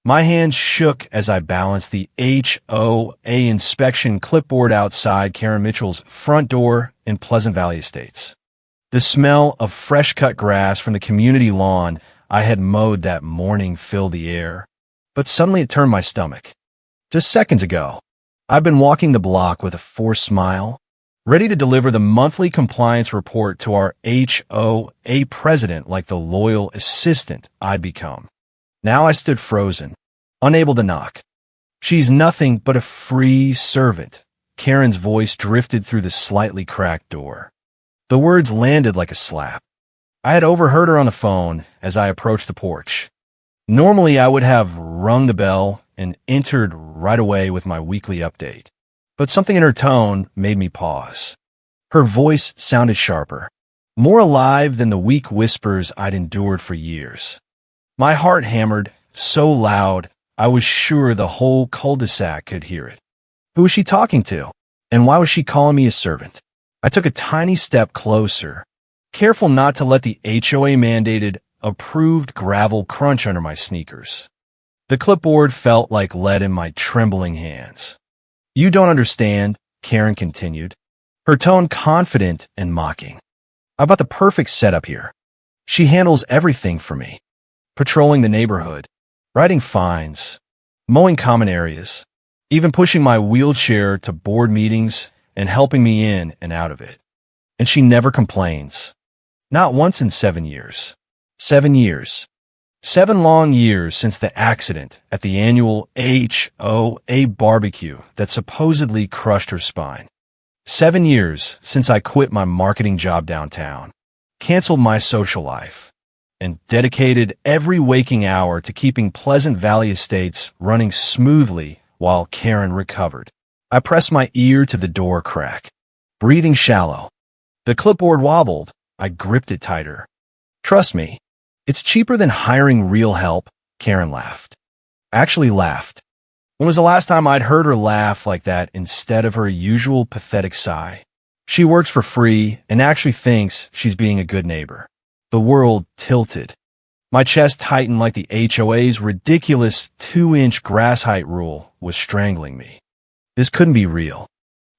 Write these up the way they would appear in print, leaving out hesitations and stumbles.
My hands shook as I balanced the HOA inspection clipboard outside Karen Mitchell's front door in Pleasant Valley Estates. The smell of fresh-cut grass from the community lawn I had mowed that morning filled the air. But suddenly it turned my stomach. Just seconds ago, I'd been walking the block with a forced smile, ready to deliver the monthly compliance report to our HOA president like the loyal assistant I'd become. Now I stood frozen, unable to knock. "She's nothing but a free servant," Karen's voice drifted through the slightly cracked door. The words landed like a slap. I had overheard her on the phone as I approached the porch. Normally, I would have rung the bell and entered right away with my weekly update. But something in her tone made me pause. Her voice sounded sharper, more alive than the weak whispers I'd endured for years. My heart hammered so loud I was sure the whole cul-de-sac could hear it. Who was she talking to? And why was she calling me a servant? I took a tiny step closer, careful not to let the HOA-mandated, approved gravel crunch under my sneakers. The clipboard felt like lead in my trembling hands. "You don't understand," Karen continued, her tone confident and mocking. "I've got the perfect setup here. She handles everything for me. Patrolling the neighborhood, writing fines, mowing common areas, even pushing my wheelchair to board meetings and helping me in and out of it. And she never complains. Not once in 7 years. 7 years. 7 long years since the accident at the annual HOA barbecue that supposedly crushed her spine. 7 years since I quit my marketing job downtown, canceled my social life, and dedicated every waking hour to keeping Pleasant Valley Estates running smoothly while Karen recovered. I pressed my ear to the door crack, breathing shallow. The clipboard wobbled. I gripped it tighter. "Trust me, it's cheaper than hiring real help," Karen laughed. Actually laughed. When was the last time I'd heard her laugh like that instead of her usual pathetic sigh? She works for free and actually thinks she's being a good neighbor. The world tilted. My chest tightened like the HOA's ridiculous 2-inch grass height rule was strangling me. This couldn't be real.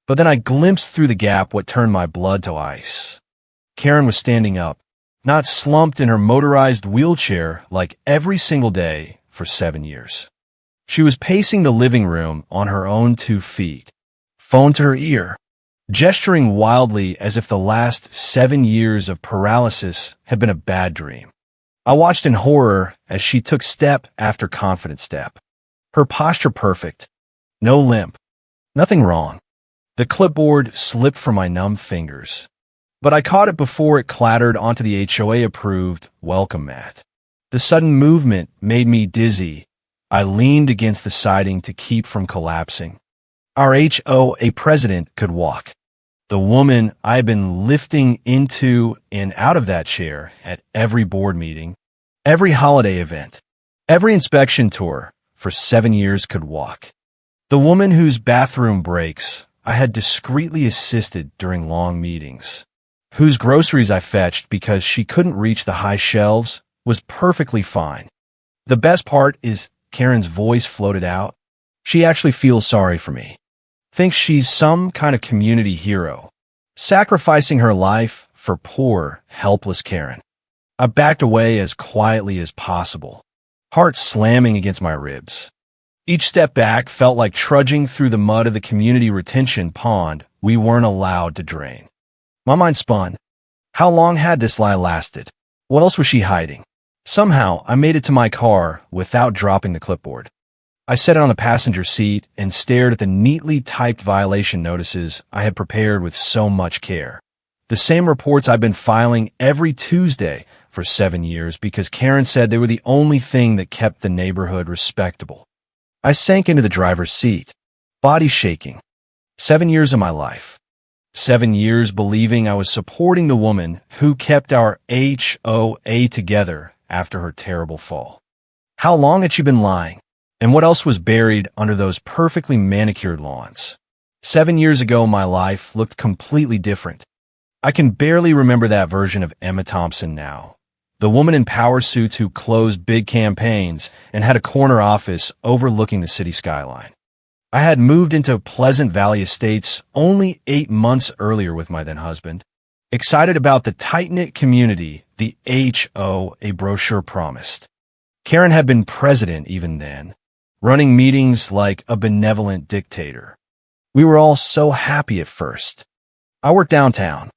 But then I glimpsed through the gap what turned my blood to ice. Karen was standing up, not slumped in her motorized wheelchair like every single day for 7 years. She was pacing the living room on her own 2 feet, phone to her ear, gesturing wildly as if the last 7 years of paralysis had been a bad dream. I watched in horror as she took step after confident step. Her posture perfect, no limp, nothing wrong. The clipboard slipped from my numb fingers, but I caught it before it clattered onto the HOA-approved welcome mat. The sudden movement made me dizzy. I leaned against the siding to keep from collapsing. Our HOA president could walk. The woman I've been lifting into and out of that chair at every board meeting, every holiday event, every inspection tour for 7 years could walk. The woman whose bathroom breaks I had discreetly assisted during long meetings, whose groceries I fetched because she couldn't reach the high shelves, was perfectly fine. The best part is Karen's voice floated out. She actually feels sorry for me. Thinks she's some kind of community hero, sacrificing her life for poor, helpless Karen. I backed away as quietly as possible, heart slamming against my ribs. Each step back felt like trudging through the mud of the community retention pond we weren't allowed to drain. My mind spun. How long had this lie lasted? What else was she hiding? Somehow, I made it to my car without dropping the clipboard. I set it on the passenger seat and stared at the neatly typed violation notices I had prepared with so much care. The same reports I've been filing every Tuesday for 7 years because Karen said they were the only thing that kept the neighborhood respectable. I sank into the driver's seat, body shaking. 7 years of my life. 7 years believing I was supporting the woman who kept our HOA together after her terrible fall. How long had she been lying? And what else was buried under those perfectly manicured lawns? 7 years ago, my life looked completely different. I can barely remember that version of Emma Thompson now. the woman in power suits who closed big campaigns and had a corner office overlooking the city skyline. I had moved into Pleasant Valley Estates only 8 months earlier with my then husband, excited about the tight-knit community the HOA brochure promised. Karen had been president even then, running meetings like a benevolent dictator. We were all so happy at first. I worked downtown,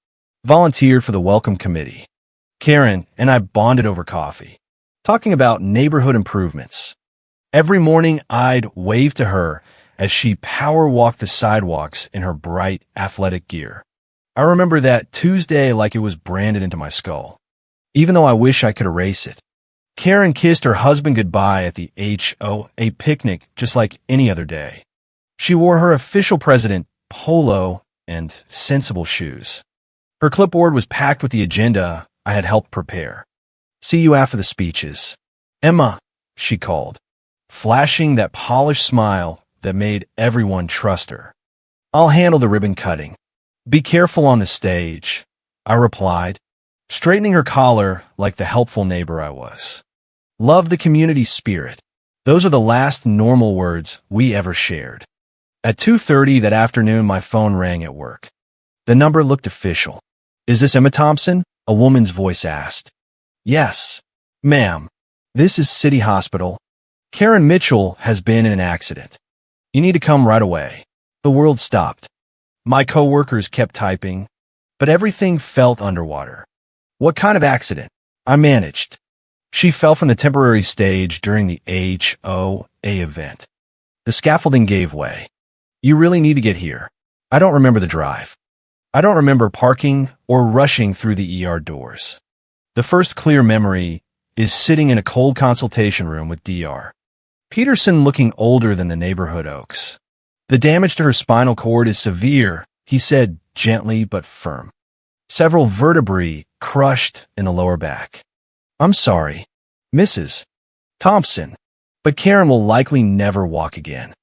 volunteered for the welcome committee. Karen and I bonded over coffee, talking about neighborhood improvements. Every morning I'd wave to her as she power walked the sidewalks in her bright athletic gear. I remember that Tuesday like it was branded into my skull, even though I wish I could erase it. Karen kissed her husband goodbye at the HOA picnic just like any other day. She wore her official president polo and sensible shoes. Her clipboard was packed with the agenda I had helped prepare. "See you after the speeches. Emma," she called, flashing that polished smile that made everyone trust her. "I'll handle the ribbon cutting. Be careful on the stage," I replied, straightening her collar like the helpful neighbor I was. "Love the community spirit." Those are the last normal words we ever shared. At 2:30 that afternoon, my phone rang at work. The number looked official. "Is this Emma Thompson?" a woman's voice asked. "Yes, ma'am. This is City Hospital. Karen Mitchell has been in an accident. You need to come right away." The world stopped. My coworkers kept typing, but everything felt underwater. "What kind of accident?" I managed. "She fell from the temporary stage during the HOA event. The scaffolding gave way. You really need to get here." I don't remember the drive. I don't remember parking or rushing through the ER doors. The first clear memory is sitting in a cold consultation room with Dr. Peterson, looking older than the neighborhood oaks. "The damage to her spinal cord is severe," he said, gently but firm. "Several vertebrae crushed in the lower back." "I'm sorry, Mrs. Thompson, but Karen will likely never walk again."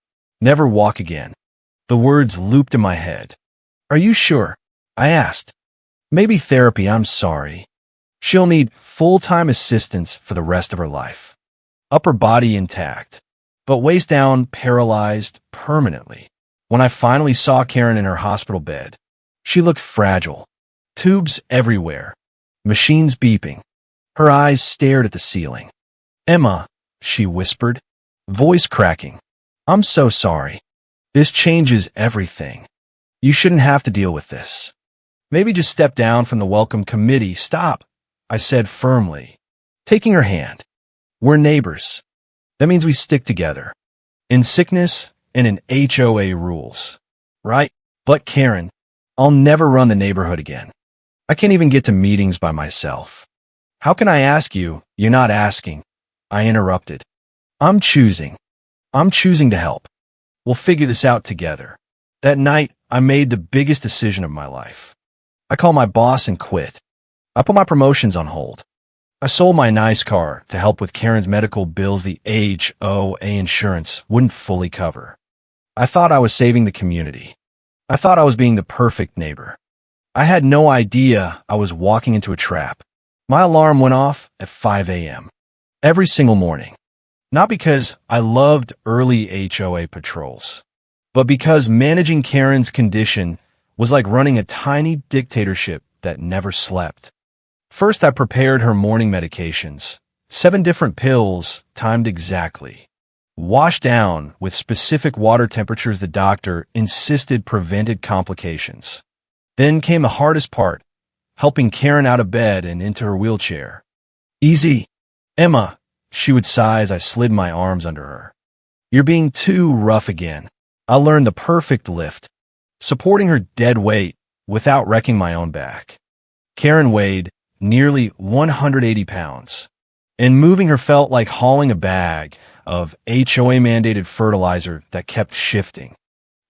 Never walk again. The words looped in my head. "Are you sure?" I asked. "Maybe therapy, I'm sorry. She'll need full-time assistance for the rest of her life. Upper body intact, but waist down paralyzed permanently." When I finally saw Karen in her hospital bed, she looked fragile. Tubes everywhere, machines beeping. Her eyes stared at the ceiling. "Emma," she whispered, voice cracking. "I'm so sorry. This changes everything. You shouldn't have to deal with this. Maybe just step down from the welcome committee." "Stop," I said firmly, taking her hand. "We're neighbors. That means we stick together. In sickness and in HOA rules. Right? But Karen, I'll never run the neighborhood again. I can't even get to meetings by myself." "How can I ask you? You're not asking," I interrupted. I'm choosing to help. We'll figure this out together." That night, I made the biggest decision of my life. I called my boss and quit. I put my promotions on hold. I sold my nice car to help with Karen's medical bills the HOA insurance wouldn't fully cover. I thought I was saving the community. I thought I was being the perfect neighbor. I had no idea I was walking into a trap. My alarm went off at 5 a.m. every single morning. Not because I loved early HOA patrols, but because managing Karen's condition was like running a tiny dictatorship that never slept. First, I prepared her morning medications, 7 different pills timed exactly, washed down with specific water temperatures the doctor insisted prevented complications. Then came the hardest part, helping Karen out of bed and into her wheelchair. "Easy, Emma," she would sigh as I slid my arms under her. "You're being too rough again." I learned the perfect lift, supporting her dead weight without wrecking my own back. Karen weighed nearly 180 pounds, and moving her felt like hauling a bag of HOA-mandated fertilizer that kept shifting.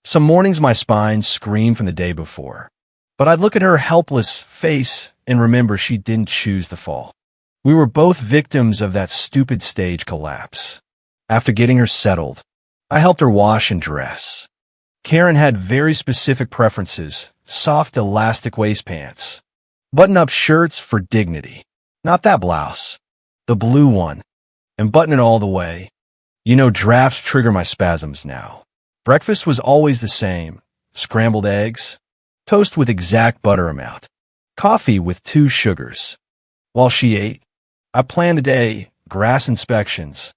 Some mornings my spine screamed from the day before, but I'd look at her helpless face and remember she didn't choose the fall. We were both victims of that stupid stage collapse. After getting her settled, I helped her wash and dress. Karen had very specific preferences: soft elastic waist pants, button-up shirts for dignity, Not that blouse. The blue one. And button it all the way. Drafts trigger my spasms now. Breakfast was always the same. Scrambled eggs. Toast with exact butter amount. Coffee with 2 sugars. While she ate, I planned the day, grass inspections,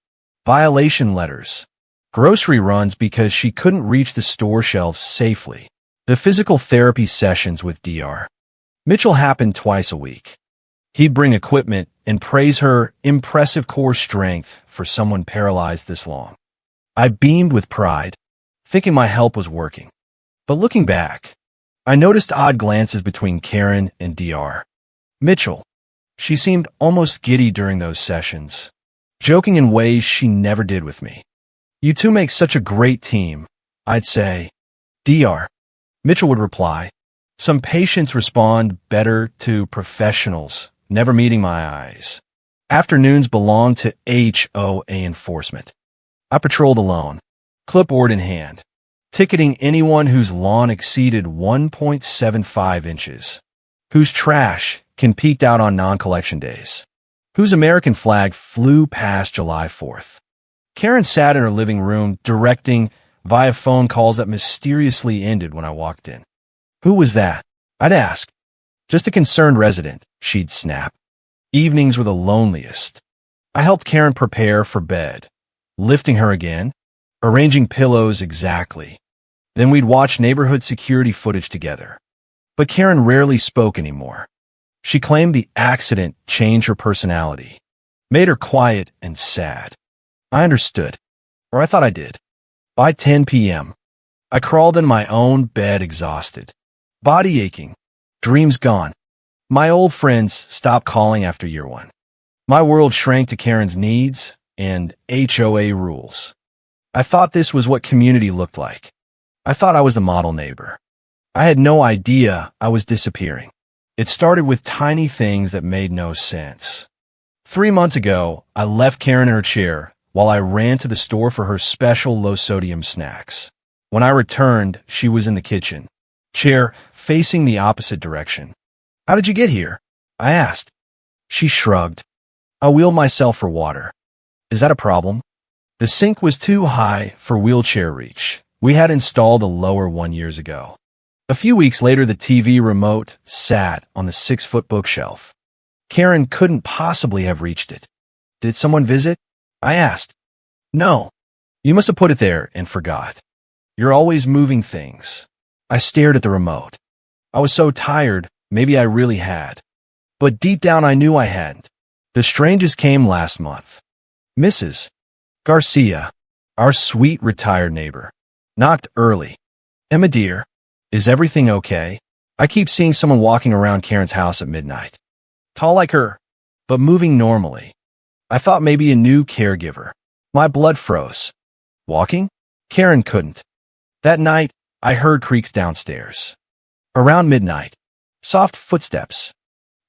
violation letters, grocery runs because she couldn't reach the store shelves safely. The physical therapy sessions with Dr. Mitchell happened twice a week. He'd bring equipment and praise her impressive core strength for someone paralyzed this long. I beamed with pride, thinking my help was working. But looking back, I noticed odd glances between Karen and Dr. Mitchell. She seemed almost giddy during those sessions, joking in ways she never did with me. "You two make such a great team," I'd say. Dr. Mitchell would reply, "Some patients respond better to professionals," never meeting my eyes. Afternoons belonged to HOA enforcement. I patrolled alone, clipboard in hand, ticketing anyone whose lawn exceeded 1.75 inches, whose trash can peeked out on non-collection days, whose American flag flew past July 4th. Karen sat in her living room directing via phone calls that mysteriously ended when I walked in. "Who was that?" I'd ask. "Just a concerned resident," she'd snap. Evenings were the loneliest. I helped Karen prepare for bed, lifting her again, arranging pillows exactly. Then we'd watch neighborhood security footage together. But Karen rarely spoke anymore. She claimed the accident changed her personality, made her quiet and sad. I understood, or I thought I did. By 10 p.m., I crawled in my own bed exhausted, body aching, dreams gone. My old friends stopped calling after year 1. My world shrank to Karen's needs and HOA rules. I thought this was what community looked like. I thought I was the model neighbor. I had no idea I was disappearing. It started with tiny things that made no sense. 3 months ago, I left Karen in her chair while I ran to the store for her special low-sodium snacks. When I returned, she was in the kitchen, chair facing the opposite direction. "How did you get here?" I asked. She shrugged. "I wheeled myself for water." "Is that a problem?" The sink was too high for wheelchair reach. We had installed a lower one years ago. A few weeks later, the TV remote sat on the 6-foot bookshelf. Karen couldn't possibly have reached it. "Did someone visit?" I asked. "No. You must have put it there and forgot. You're always moving things." I stared at the remote. I was so tired, maybe I really had. But deep down I knew I hadn't. The strangest came last month. Mrs. Garcia, our sweet retired neighbor, knocked early. "Emma dear, is everything okay? I keep seeing someone walking around Karen's house at midnight. Tall like her, but moving normally." I thought maybe a new caregiver. My blood froze. Walking? Karen couldn't. That night, I heard creaks downstairs. Around midnight, soft footsteps.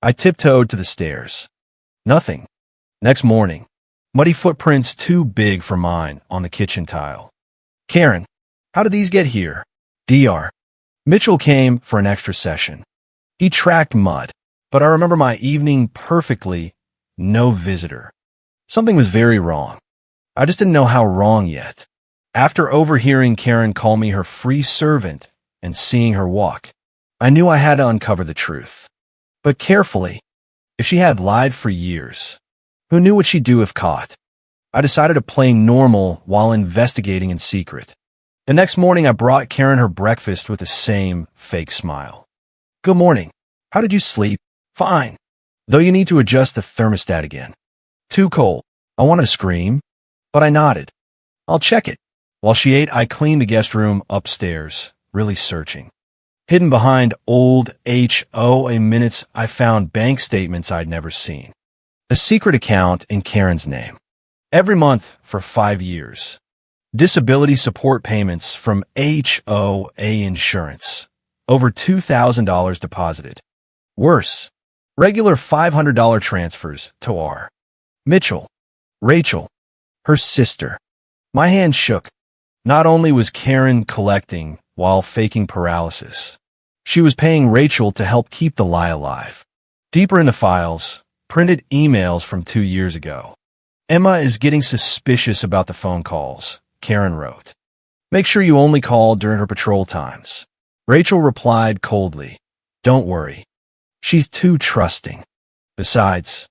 I tiptoed to the stairs. Nothing. Next morning, muddy footprints too big for mine on the kitchen tile. "Karen, how did these get here?" Dr. Mitchell came for an extra session. He tracked mud, but I remember my evening perfectly. No visitor. Something was very wrong. I just didn't know how wrong yet. After overhearing Karen call me her free servant and seeing her walk, I knew I had to uncover the truth. But carefully, if she had lied for years, who knew what she'd do if caught? I decided to play normal while investigating in secret. The next morning, I brought Karen her breakfast with the same fake smile. "Good morning. How did you sleep?" "Fine. Though you need to adjust the thermostat again." "Too cold." I wanted to scream, but I nodded. "I'll check it." While she ate, I cleaned the guest room upstairs, really searching. Hidden behind old HOA minutes, I found bank statements I'd never seen. A secret account in Karen's name. Every month for 5 years. Disability support payments from HOA insurance. Over $2,000 deposited. Worse, regular $500 transfers to R. Mitchell. Rachel. Her sister. My hand shook. Not only was Karen collecting while faking paralysis, she was paying Rachel to help keep the lie alive. Deeper in the files, Printed emails from 2 years ago. Emma is getting suspicious about the phone calls, Karen wrote. Make sure you only call during her patrol times. Rachel replied coldly, don't worry. She's too trusting. Besides,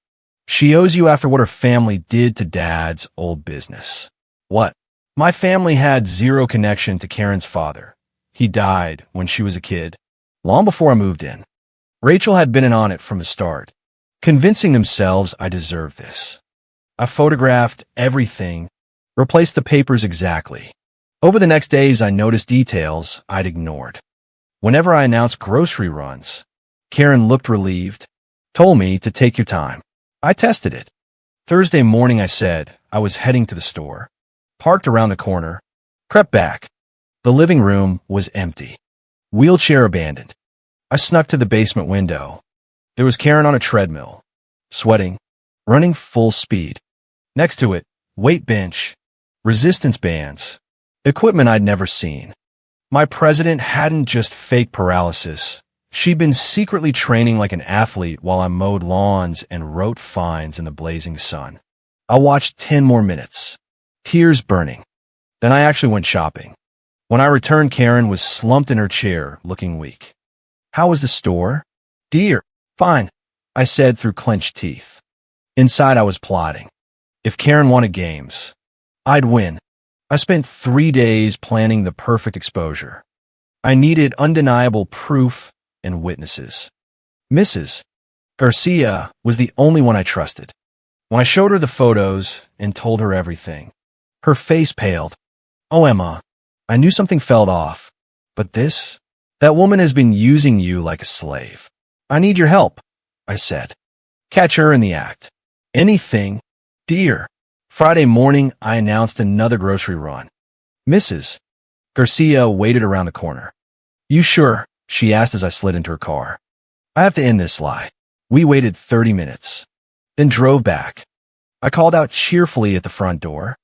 she owes you after what her family did to Dad's old business. What? My family had zero connection to Karen's father. He died when she was a kid, long before I moved in. Rachel had been in on it from the start, convincing themselves I deserved this. I photographed everything, replaced the papers exactly. Over the next days, I noticed details I'd ignored. Whenever I announced grocery runs, Karen looked relieved, told me to take your time. I tested it. Thursday morning, I said I was heading to the store, parked around the corner, crept back. The living room was empty, wheelchair abandoned. I snuck to the basement window. There was Karen on a treadmill, sweating, running full speed. Next to it, weight bench, resistance bands, equipment I'd never seen. My president hadn't just fake paralysis. She'd been secretly training like an athlete while I mowed lawns and wrote fines in the blazing sun. I watched 10 more minutes, tears burning. Then I actually went shopping. When I returned, Karen was slumped in her chair, looking weak. How was the store? Dear. Fine, I said through clenched teeth. Inside, I was plotting. If Karen wanted games, I'd win. I spent 3 days planning the perfect exposure. I needed undeniable proof and witnesses. Mrs. Garcia was the only one I trusted. When I showed her the photos and told her everything, her face paled. Oh, Emma, I knew something felt off. But that woman has been using you like a slave. I need your help, I said. Catch her in the act. Anything, dear. Friday morning, I announced another grocery run. Mrs. Garcia waited around the corner. You sure? She asked as I slid into her car. I have to end this lie. We waited 30 minutes, then drove back. I called out cheerfully at the front door.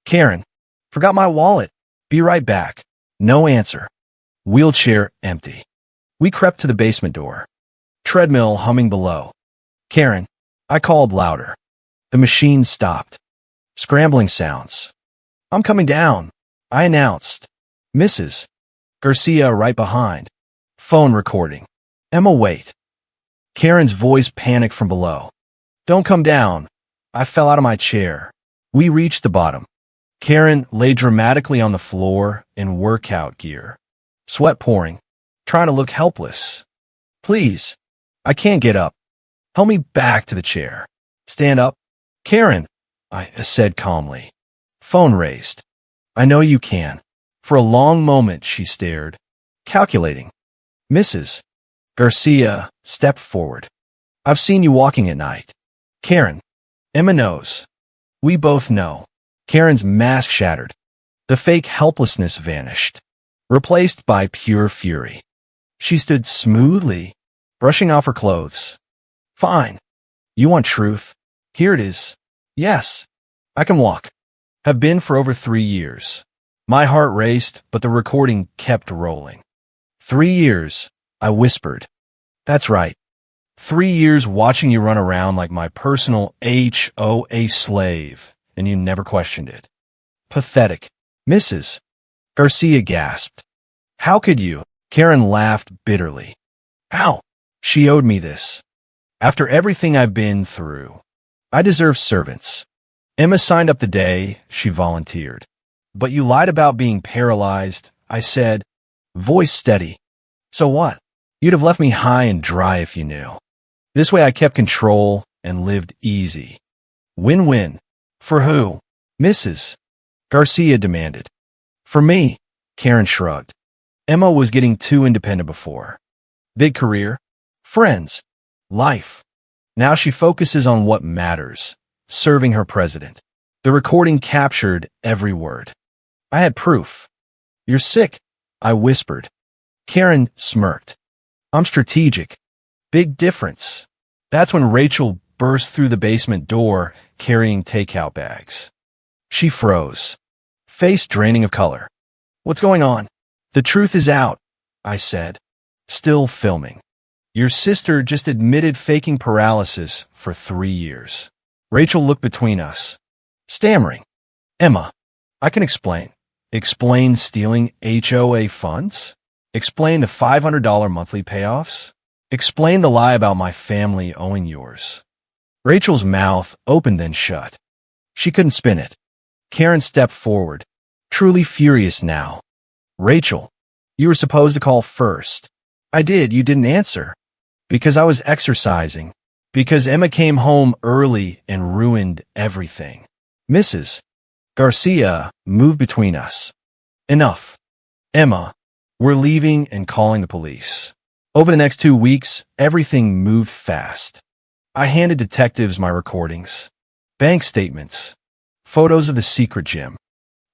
Karen, forgot my wallet. Be right back. No answer. Wheelchair empty. We crept to the basement door. Treadmill humming below. Karen, I called louder. The machine stopped. Scrambling sounds. I'm coming down, I announced. Mrs. Garcia right behind. Phone recording. Emma, wait. Karen's voice panicked from below. Don't come down. I fell out of my chair. We reached the bottom. Karen lay dramatically on the floor in workout gear, sweat pouring, trying to look helpless. Please, I can't get up. Help me back to the chair. Stand up. Karen, I said calmly. Phone raised. I know you can. For a long moment, she stared, calculating. Mrs. Garcia stepped forward. I've seen you walking at night. Karen, Emma knows. We both know. Karen's mask shattered. The fake helplessness vanished, replaced by pure fury. She stood smoothly, brushing off her clothes. Fine. You want truth? Here it is. Yes, I can walk. Have been for over 3 years. My heart raced, but the recording kept rolling. 3 years, I whispered. That's right. 3 years watching you run around like my personal HOA slave, and you never questioned it. Pathetic. Mrs. Garcia gasped. How could you? Karen laughed bitterly. How? She owed me this. After everything I've been through, I deserve servants. Emma signed up the day she volunteered. But you lied about being paralyzed, I said, voice steady. So what? You'd have left me high and dry if you knew. This way I kept control and lived easy. Win-win. For who? Mrs. Garcia demanded. For me, Karen shrugged. Emma was getting too independent before. Big career, friends, life. Now she focuses on what matters, serving her president. The recording captured every word. I had proof. You're sick, I whispered. Karen smirked. I'm strategic. Big difference. That's when Rachel burst through the basement door carrying takeout bags. She froze, face draining of color. What's going on? The truth is out, I said, still filming. Your sister just admitted faking paralysis for 3 years. Rachel looked between us, stammering. Emma, I can explain. Explain stealing HOA funds? Explain the $500 monthly payoffs? Explain the lie about my family owing yours. Rachel's mouth opened then shut. She couldn't spin it. Karen stepped forward, truly furious now. Rachel, you were supposed to call first. I did, you didn't answer. Because I was exercising. Because Emma came home early and ruined everything. Mrs. Garcia moved between us. Enough. Emma, we're leaving and calling the police. Over the next 2 weeks, everything moved fast. I handed detectives my recordings, bank statements, photos of the secret gym.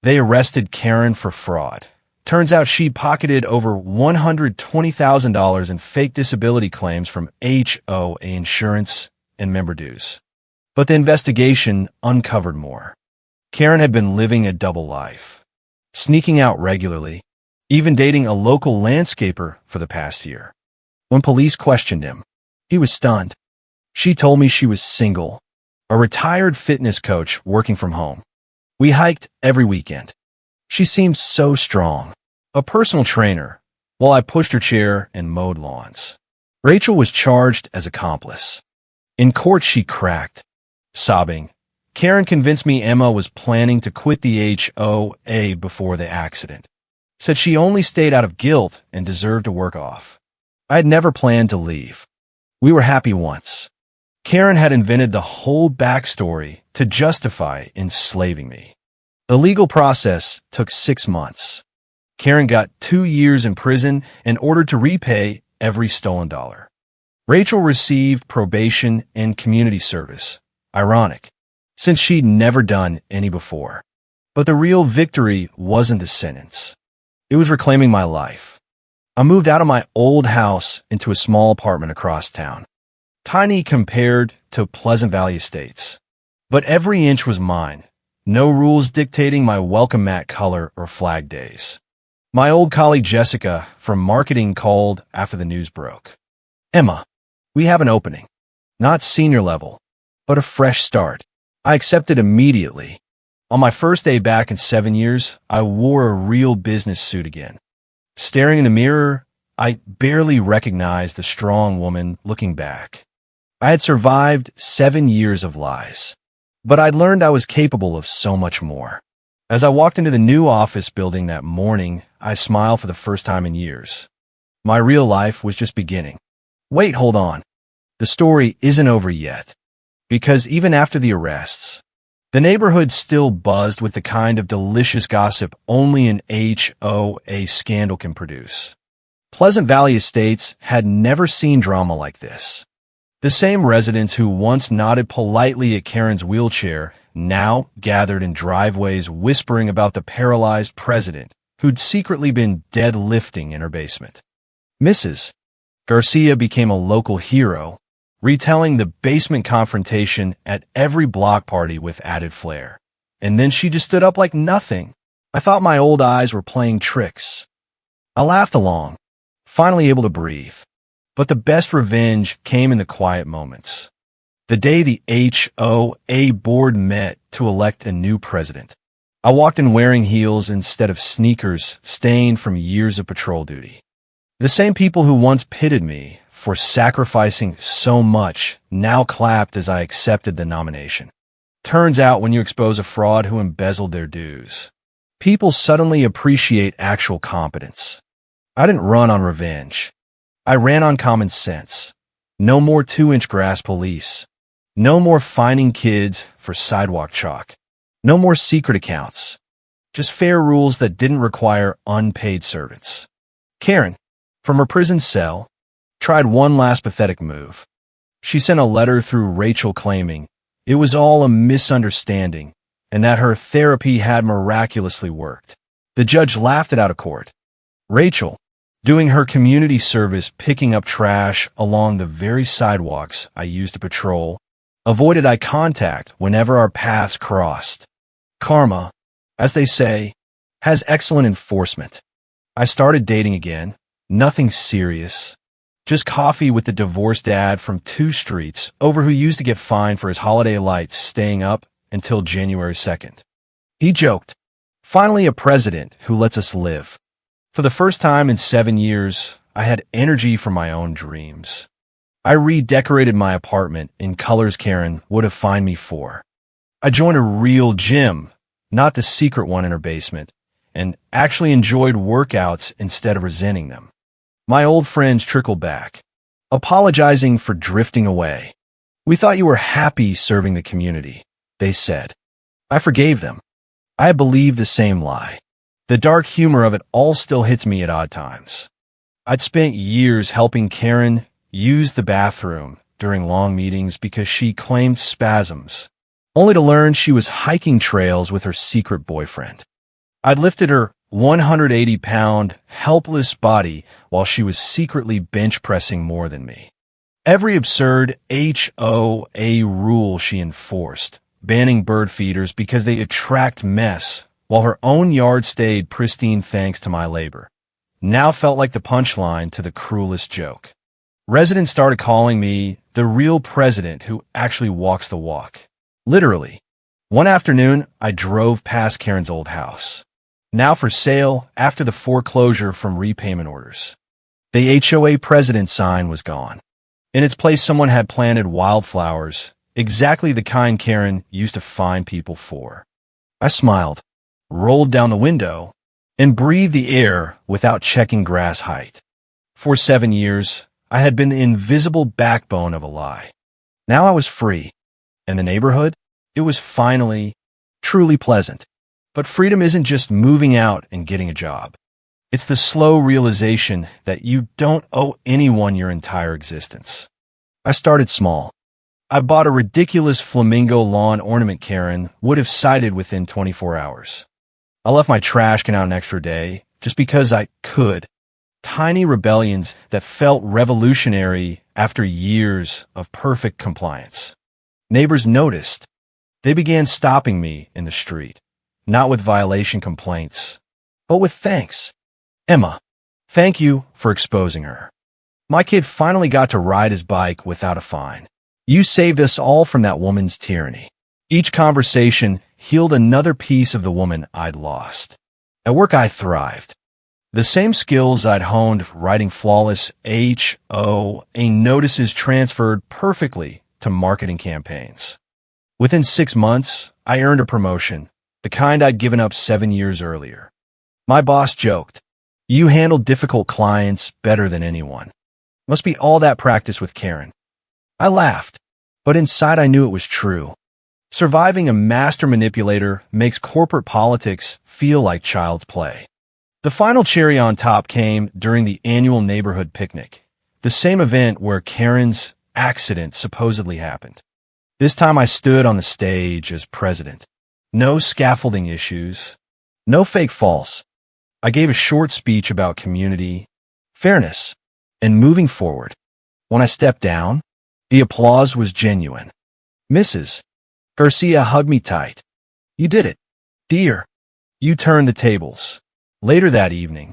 They arrested Karen for fraud. Turns out she pocketed over $120,000 in fake disability claims from HOA insurance and member dues. But the investigation uncovered more. Karen had been living a double life, sneaking out regularly, even dating a local landscaper for the past year. When police questioned him, he was stunned. She told me she was single, a retired fitness coach working from home. We hiked every weekend. She seemed so strong, a personal trainer, while I pushed her chair and mowed lawns. Rachel was charged as accomplice. In court, she cracked, sobbing. Karen convinced me Emma was planning to quit the HOA before the accident. Said she only stayed out of guilt and deserved to work off. I had never planned to leave. We were happy once. Karen had invented the whole backstory to justify enslaving me. The legal process took 6 months. Karen got 2 years in prison and ordered to repay every stolen dollar. Rachel received probation and community service. Ironic, since she'd never done any before. But the real victory wasn't the sentence. It was reclaiming my life. I moved out of my old house into a small apartment across town. Tiny compared to Pleasant Valley Estates. But every inch was mine. No rules dictating my welcome mat color or flag days. My old colleague Jessica from marketing called after the news broke. Emma, we have an opening. Not senior level, but a fresh start. I accepted immediately. On my first day back in 7 years, I wore a real business suit again. Staring in the mirror, I barely recognized the strong woman looking back. I had survived 7 years of lies, but I'd learned I was capable of so much more. As I walked into the new office building that morning, I smiled for the first time in years. My real life was just beginning. Wait, hold on. The story isn't over yet. Because even after the arrests, the neighborhood still buzzed with the kind of delicious gossip only an HOA scandal can produce. Pleasant Valley Estates had never seen drama like this. The same residents who once nodded politely at Karen's wheelchair now gathered in driveways whispering about the paralyzed president who'd secretly been deadlifting in her basement. Mrs. Garcia became a local hero, retelling the basement confrontation at every block party with added flair. And then she just stood up like nothing. I thought my old eyes were playing tricks. I laughed along, finally able to breathe. But the best revenge came in the quiet moments. The day the HOA board met to elect a new president. I walked in wearing heels instead of sneakers stained from years of patrol duty. The same people who once pitted me for sacrificing so much now clapped as I accepted the nomination. Turns out when you expose a fraud who embezzled their dues, people suddenly appreciate actual competence. I didn't run on revenge. I ran on common sense. No more 2-inch grass police. No more fining kids for sidewalk chalk. No more secret accounts. Just fair rules that didn't require unpaid servants. Karen, from her prison cell, tried one last pathetic move. She sent a letter through Rachel claiming it was all a misunderstanding and that her therapy had miraculously worked. The judge laughed it out of court. Rachel, doing her community service picking up trash along the very sidewalks I used to patrol, avoided eye contact whenever our paths crossed. Karma, as they say, has excellent enforcement. I started dating again, nothing serious, Just coffee with the divorced dad from 2 streets over who used to get fined for his holiday lights staying up until January 2nd. He joked, "Finally a president who lets us live." For the first time in 7 years, I had energy for my own dreams. I redecorated my apartment in colors Karen would have fined me for. I joined a real gym, not the secret one in her basement, and actually enjoyed workouts instead of resenting them. My old friends trickled back, apologizing for drifting away. "We thought you were happy serving the community," they said. I forgave them. I believed the same lie. The dark humor of it all still hits me at odd times. I'd spent years helping Karen use the bathroom during long meetings because she claimed spasms, only to learn she was hiking trails with her secret boyfriend. I'd lifted her 180-pound, helpless body while she was secretly bench pressing more than me. Every absurd HOA rule she enforced, banning bird feeders because they attract mess, while her own yard stayed pristine thanks to my labor, now felt like the punchline to the cruelest joke. Residents started calling me the real president who actually walks the walk. Literally. One afternoon, I drove past Karen's old house, now for sale after the foreclosure from repayment orders. The HOA president sign was gone. In its place, someone had planted wildflowers, exactly the kind Karen used to fine people for. I smiled, rolled down the window, and breathed the air without checking grass height. For 7 years, I had been the invisible backbone of a lie. Now I was free. And the neighborhood? It was finally, truly pleasant. But freedom isn't just moving out and getting a job. It's the slow realization that you don't owe anyone your entire existence. I started small. I bought a ridiculous flamingo lawn ornament Karen would have cited within 24 hours. I left my trash can out an extra day just because I could. Tiny rebellions that felt revolutionary after years of perfect compliance. Neighbors noticed. They began stopping me in the street, not with violation complaints, but with thanks. "Emma, thank you for exposing her. My kid finally got to ride his bike without a fine. You saved us all from that woman's tyranny." Each conversation healed another piece of the woman I'd lost. At work, I thrived. The same skills I'd honed writing flawless HOA notices transferred perfectly to marketing campaigns. Within 6 months, I earned a promotion, the kind I'd given up 7 years earlier. My boss joked, "You handle difficult clients better than anyone. Must be all that practice with Karen." I laughed, but inside I knew it was true. Surviving a master manipulator makes corporate politics feel like child's play. The final cherry on top came during the annual neighborhood picnic, the same event where Karen's accident supposedly happened. This time I stood on the stage as president. No scaffolding issues, no fake false. I gave a short speech about community, fairness, and moving forward. When I stepped down, the applause was genuine. "Mrs. Garcia hugged me tight. You did it, dear. You turned the tables." Later that evening,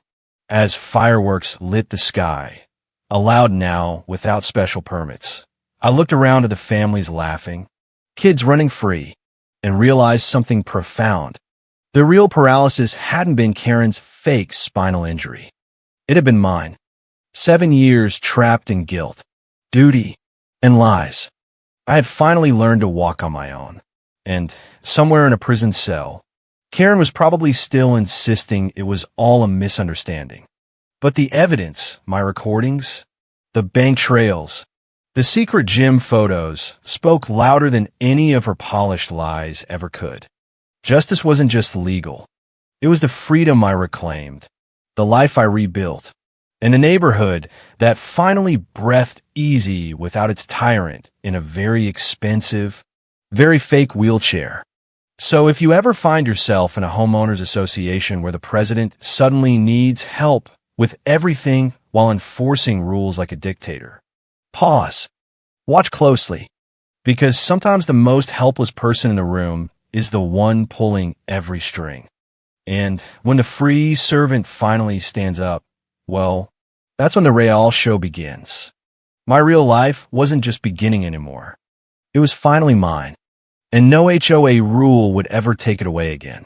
as fireworks lit the sky, allowed now without special permits, I looked around at the families laughing, kids running free, and realized something profound. The real paralysis hadn't been Karen's fake spinal injury. It had been mine. 7 years trapped in guilt, duty, and lies. I had finally learned to walk on my own. And somewhere in a prison cell, Karen was probably still insisting it was all a misunderstanding. But the evidence, my recordings, the bank trails, the secret gym photos, spoke louder than any of her polished lies ever could. Justice wasn't just legal. It was the freedom I reclaimed, the life I rebuilt, and a neighborhood that finally breathed easy without its tyrant in a very expensive, very fake wheelchair. So if you ever find yourself in a homeowners association where the president suddenly needs help with everything while enforcing rules like a dictator, pause. Watch closely, because sometimes the most helpless person in the room is the one pulling every string. And when the free servant finally stands up, well, That's when the real show begins. My real life wasn't just beginning anymore. It was finally mine, and no HOA rule would ever take it away again.